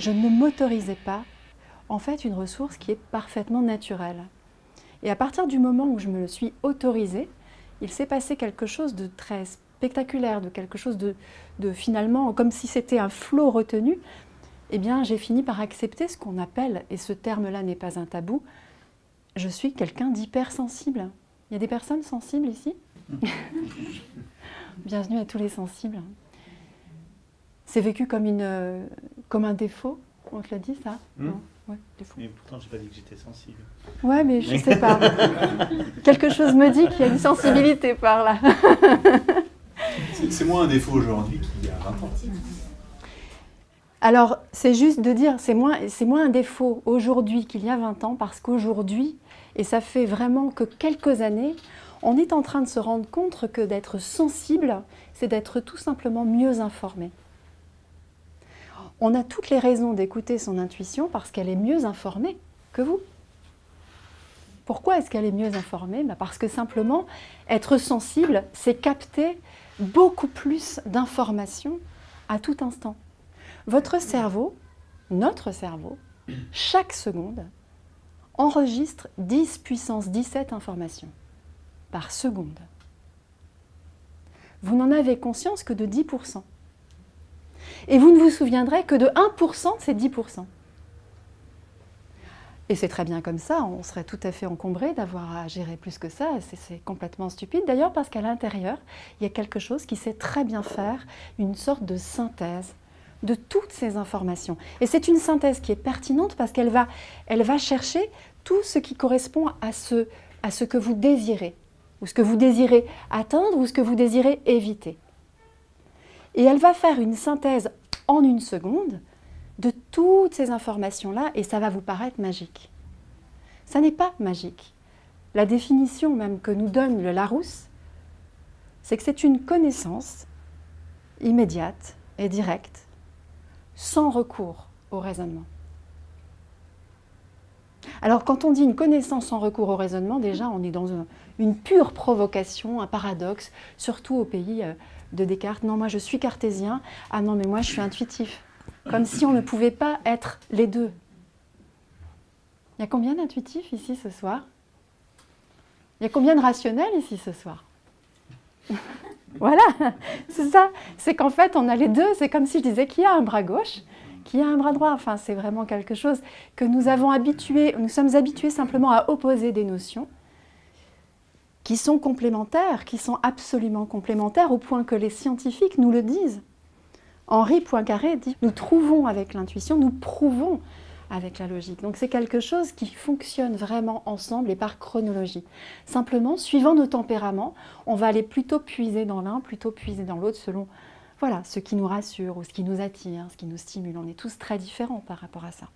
Je ne m'autorisais pas, en fait, une ressource qui est parfaitement naturelle. Et à partir du moment où je me le suis autorisée, il s'est passé quelque chose de très spectaculaire, de quelque chose de finalement, comme si c'était un flot retenu. Eh bien, j'ai fini par accepter ce qu'on appelle, et ce terme-là n'est pas un tabou, je suis quelqu'un d'hypersensible. Il y a des personnes sensibles ici? Bienvenue à tous les sensibles. C'est vécu comme un défaut, on te l'a dit ça? Non. Ouais, défaut. Mais pourtant, je n'ai pas dit que j'étais sensible. Ouais, mais je ne sais pas. Quelque chose me dit qu'il y a une sensibilité par là. C'est moins un défaut aujourd'hui qu'il y a 20 ans. Alors, c'est juste de dire, c'est moins un défaut aujourd'hui qu'il y a 20 ans, parce qu'aujourd'hui, et ça fait vraiment que quelques années, on est en train de se rendre compte que d'être sensible, c'est d'être tout simplement mieux informé. On a toutes les raisons d'écouter son intuition parce qu'elle est mieux informée que vous. Pourquoi est-ce qu'elle est mieux informée? Parce que simplement, être sensible, c'est capter beaucoup plus d'informations à tout instant. Votre cerveau, notre cerveau, chaque seconde, enregistre 10 puissance 17 informations par seconde. Vous n'en avez conscience que de 10%. Et vous ne vous souviendrez que de 1% de ces 10%. Et c'est très bien comme ça, on serait tout à fait encombré d'avoir à gérer plus que ça, c'est complètement stupide. D'ailleurs parce qu'à l'intérieur, il y a quelque chose qui sait très bien faire, une sorte de synthèse de toutes ces informations. Et c'est une synthèse qui est pertinente parce qu'elle va chercher tout ce qui correspond à ce que vous désirez, ou ce que vous désirez atteindre, ou ce que vous désirez éviter. Et elle va faire une synthèse en une seconde de toutes ces informations-là, et ça va vous paraître magique. Ça n'est pas magique. La définition même que nous donne le Larousse, c'est que c'est une connaissance immédiate et directe, sans recours au raisonnement. Alors quand on dit une connaissance sans recours au raisonnement, déjà on est dans une pure provocation, un paradoxe, surtout au pays de Descartes. Non, moi je suis cartésien, ah non mais moi je suis intuitif. Comme si on ne pouvait pas être les deux. Il y a combien d'intuitifs ici ce soir? Il y a combien de rationnels ici ce soir? Voilà, c'est ça. C'est qu'en fait, on a les deux. C'est comme si je disais qu'il y a un bras gauche, qu'il y a un bras droit. Enfin, c'est vraiment quelque chose que nous sommes habitués simplement à opposer des notions qui sont complémentaires, qui sont absolument complémentaires, au point que les scientifiques nous le disent. Henri Poincaré dit « Nous trouvons avec l'intuition, nous prouvons avec la logique ». Donc c'est quelque chose qui fonctionne vraiment ensemble et par chronologie. Simplement, suivant nos tempéraments, on va aller plutôt puiser dans l'un, plutôt puiser dans l'autre, selon ce qui nous rassure ou ce qui nous attire, ce qui nous stimule. On est tous très différents par rapport à ça.